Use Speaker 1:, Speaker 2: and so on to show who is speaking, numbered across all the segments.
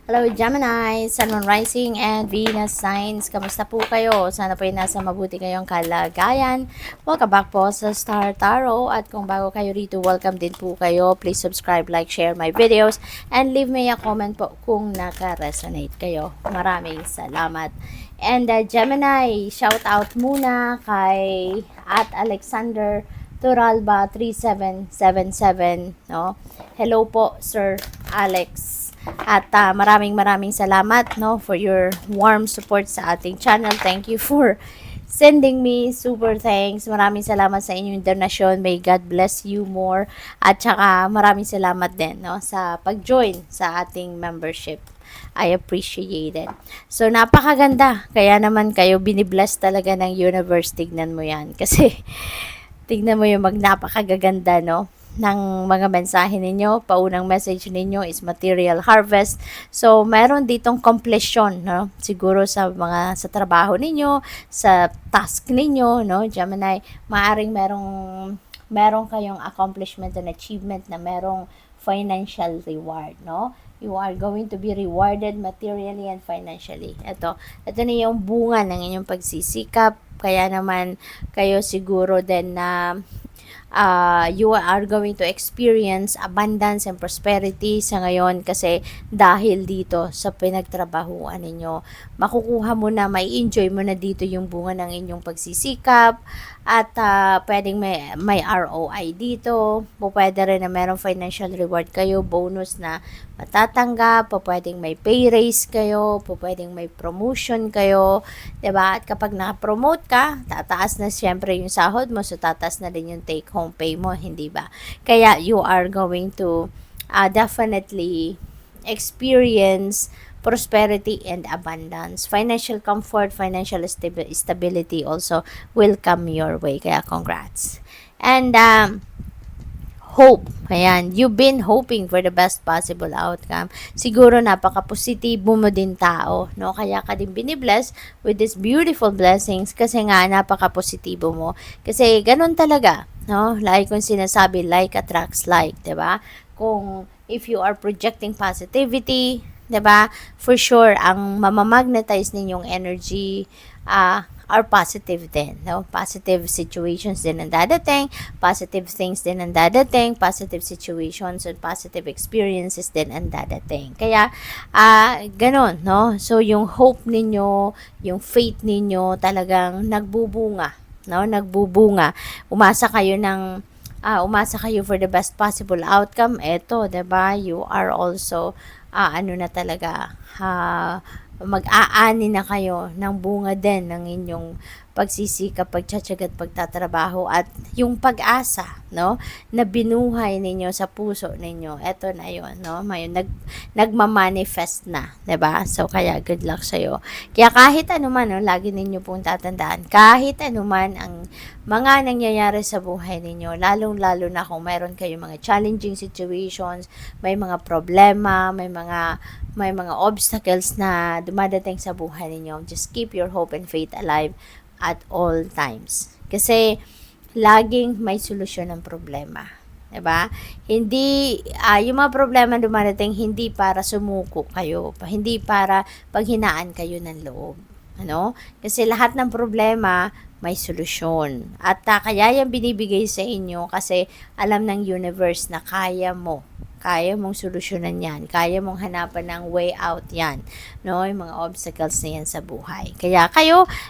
Speaker 1: Hello Gemini, Sun, Moon Rising, and Venus signs. Kamusta po kayo? Sana po ay nasa mabuti kayong kalagayan. Welcome back po sa Star Tarot. At kung bago kayo rito, welcome din po kayo. Please subscribe, like, share my videos, and leave me a comment po kung naka-resonate kayo. Maraming salamat. And Gemini, shout out muna kay @Alexander Turalba 3777, no? Hello po, Sir Alex. At maraming salamat, no, for your warm support sa ating channel. Thank you for sending me super thanks. Maraming salamat sa inyong donasyon. May God bless you more. At saka maraming salamat din, no, sa pag-join sa ating membership. I appreciate it. So, napakaganda. Kaya naman kayo binibless talaga ng universe. Tignan mo yan. Kasi, tignan mo yung napakagaganda, no, ng mga mensahe ninyo. Paunang message ninyo is material harvest. So, meron ditong completion, no? Siguro sa trabaho ninyo, sa task ninyo, no? Gemini, maaring merong kayong accomplishment and achievement na merong financial reward, no? You are going to be rewarded materially and financially. Ito na yung bunga ng inyong pagsisikap. Kaya naman kayo siguro din na you are going to experience abundance and prosperity sa ngayon kasi dahil dito sa pinagtrabahuan ninyo. Makukuha mo na, may enjoy mo na dito yung bunga ng inyong pagsisikap at pwedeng may ROI dito. Pwede rin na merong financial reward kayo, bonus na matatanggap, pwedeng may pay raise kayo, pwedeng may promotion kayo, 'di ba? At kapag na-promote ka, tataas na siyempre yung sahod mo, so tataas na din yung take home pay mo, hindi ba? Kaya you are going to definitely experience prosperity and abundance. Financial comfort, financial stability also will come your way. Kaya congrats. And hope. Ayan, you've been hoping for the best possible outcome. Siguro napaka-positibo mo din tao, no? Kaya ka din binibless with these beautiful blessings kasi nga napaka-positibo mo. Kasi ganun talaga, no? Like kung sinasabi, like attracts like, 'di ba? Kung if you are projecting positivity, 'di ba? For sure ang mamamagnetize ninyong energy are positive din, no? Positive situations din ang dadating, positive things din ang dadating, positive situations and positive experiences din ang dadating. Kaya ganun, no? So yung hope ninyo, yung faith ninyo talagang nagbubunga, no? Nagbubunga. Umasa kayo for the best possible outcome. Eto, 'di ba? You are also na talaga mag-aani na kayo ng bunga din ng inyong pagsisikap, pagtsatsaga at pagtatrabaho at yung pag-asa, no, na binuhay ninyo sa puso ninyo. Eto na yon, no, may nagma-manifest na, 'di ba? So kaya good luck sa iyo. Kaya kahit anuman, no, lagi ninyo pong tatandaan, kahit anuman ang mga nangyayari sa buhay ninyo, lalong-lalo na kung mayroon kayong mga challenging situations, may mga problema, may mga obstacles na dumadating sa buhay ninyo, just keep your hope and faith alive at all times. Kasi laging may solusyon ng problema. 'Di ba? Hindi yung mga problema dumadating hindi para sumuko kayo, hindi para paghinaan kayo ng loob. Ano? Kasi lahat ng problema may solusyon. At kaya yan binibigay sa inyo kasi alam ng universe na kaya mong solusyonan yan. Kaya mong hanapan ng way out yan. No? Yung mga obstacles na yan sa buhay. Kaya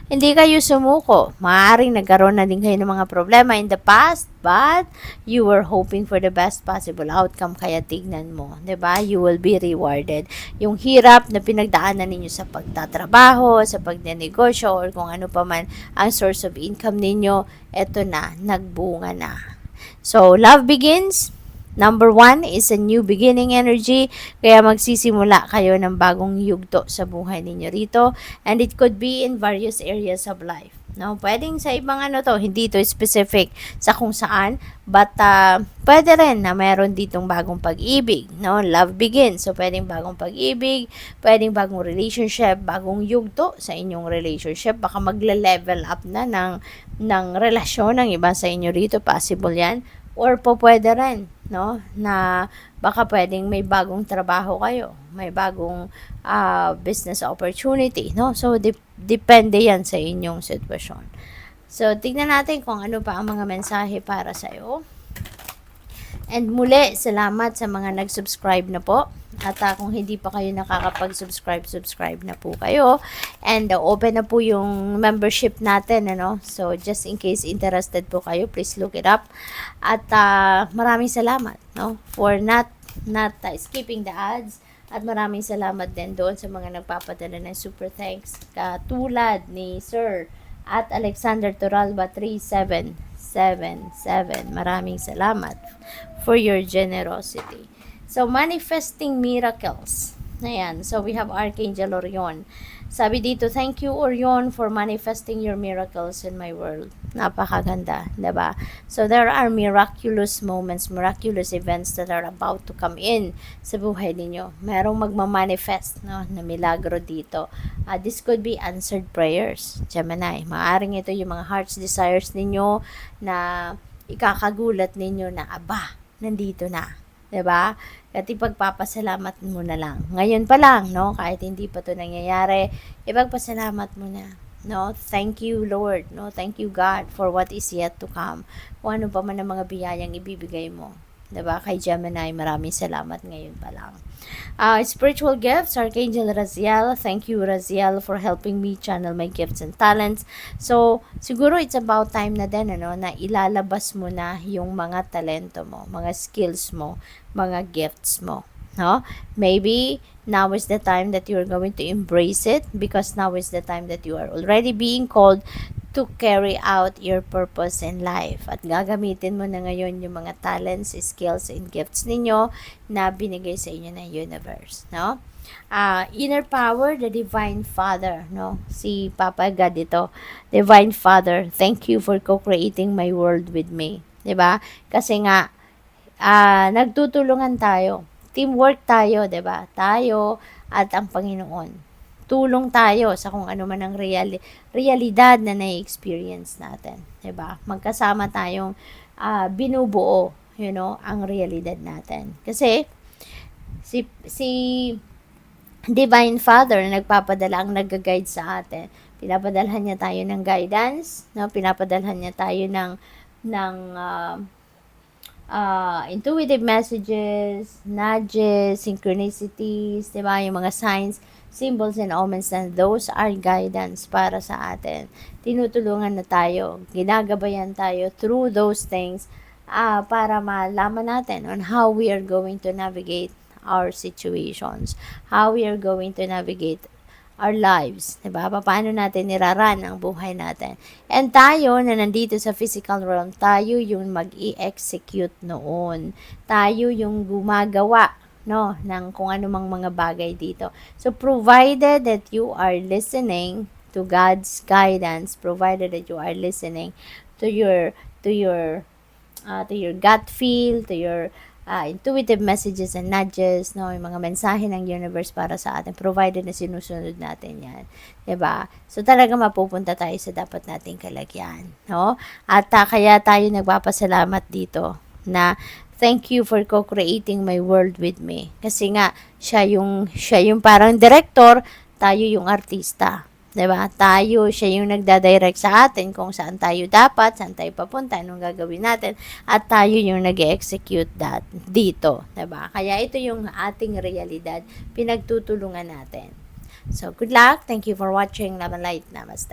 Speaker 1: hindi kayo sumuko. Maaaring nagkaroon na din kayo ng mga problema in the past, but you were hoping for the best possible outcome. Kaya tignan mo, 'di ba? You will be rewarded. Yung hirap na pinagdaanan ninyo sa pagtatrabaho, sa pagnenegosyo, or kung ano pa man ang source of income ninyo, eto na, nagbunga na. So, love begins. Number 1 is a new beginning energy. Kaya magsisimula kayo ng bagong yugto sa buhay ninyo rito. And it could be in various areas of life. No, pwedeng sa ibang hindi to specific sa kung saan, but pwede rin na meron ditong bagong pag-ibig, no? Love begins. So pwedeng bagong pag-ibig, pwedeng bagong relationship, bagong yugto sa inyong relationship, baka magle-level up na ng relasyon ng iba sa inyo rito, possible 'yan. Or po pwede rin, no, na baka pwedeng may bagong trabaho kayo, may bagong business opportunity, no? So, depende yan sa inyong sitwasyon. So, tignan natin kung ano pa ang mga mensahe para sa'yo. And muli, salamat sa mga nag-subscribe na po. At kung hindi pa kayo nakakapag-subscribe, subscribe na po kayo. And open na po yung membership natin, ano? So, just in case interested po kayo, please look it up. At maraming salamat, no? For not skipping the ads. At maraming salamat din doon sa mga nagpapadala ng super thanks. Katulad ni Sir at Alexander Toralba 3777. Maraming salamat for your generosity. So, manifesting miracles. Ayan. So, we have Archangel Orion. Sabi dito, thank you, Orion, for manifesting your miracles in my world. Napakaganda, diba? So, there are miraculous moments, miraculous events that are about to come in sa buhay ninyo. Merong magmamanifest, no, na milagro dito. This could be answered prayers, Gemini. Maaring ito yung mga heart's desires ninyo na ikakagulat ninyo na, aba, nandito na. 'Di ba? At ipagpapasalamat mo na lang. Ngayon pa lang, no? Kahit hindi pa 'to nangyayari, ipagpasalamat mo na. No? Thank you, Lord. No? Thank you, God, for what is yet to come. Kung ano pa man ang mga biyayang ibibigay mo. 'Di ba? Kay Gemini, maraming salamat ngayon pa lang. Spiritual gifts, Archangel Raziel. Thank you, Raziel, for helping me channel my gifts and talents. So, siguro it's about time na din, ano, na ilalabas mo na yung mga talento mo, mga skills mo, mga gifts mo. No? Maybe now is the time that you're going to embrace it, because now is the time that you are already being called to carry out your purpose in life. At gagamitin mo na ngayon yung mga talents, skills, and gifts ninyo na binigay sa inyo ng universe, no? Inner power, the Divine Father, no? Si Papa God ito. Divine Father, thank you for co-creating my world with me. 'Di ba? Kasi nga, nagtutulungan tayo. Teamwork tayo, 'di ba? Tayo at ang Panginoon. Tulong tayo sa kung ano man ang realidad na na-experience natin, 'di ba? Magkasama tayong binubuo, you know, ang realidad natin. Kasi si Divine Father na nagpapadala, ang nag-guide sa atin. Pinapadalhan niya tayo ng guidance, no? Pinapadalhan niya tayo ng intuitive messages, nudges, synchronicities, 'di ba? Yung mga signs, symbols, and omens, and those are guidance para sa atin. Tinutulungan na tayo, ginagabayan tayo through those things para malaman natin on how we are going to navigate our situations, how we are going to navigate our lives, diba? Paano natin niraran ang buhay natin. And tayo na nandito sa physical realm, tayo yung mag-i-execute noon. Tayo yung gumagawa, no, ng kung anumang mga bagay dito. So, provided that you are listening to God's guidance, provided that you are listening to your gut feel, to your intuitive messages and nudges, no, yung mga mensahe ng universe para sa atin, provided na sinusunod natin yan, 'di ba? So talaga mapupunta tayo sa dapat nating kalagyan, no? At kaya tayo nagpapasalamat dito na thank you for co-creating my world with me. Kasi nga siya yung parang director, tayo yung artista. 'Di ba? Siya yung nagda-direct sa atin kung saan tayo dapat, saan tayo papunta, anong gagawin natin, at tayo yung nag-execute dito, 'di ba? Kaya ito yung ating realidad, pinagtutulungan natin. So, good luck. Thank you for watching. Love and light. Namaste.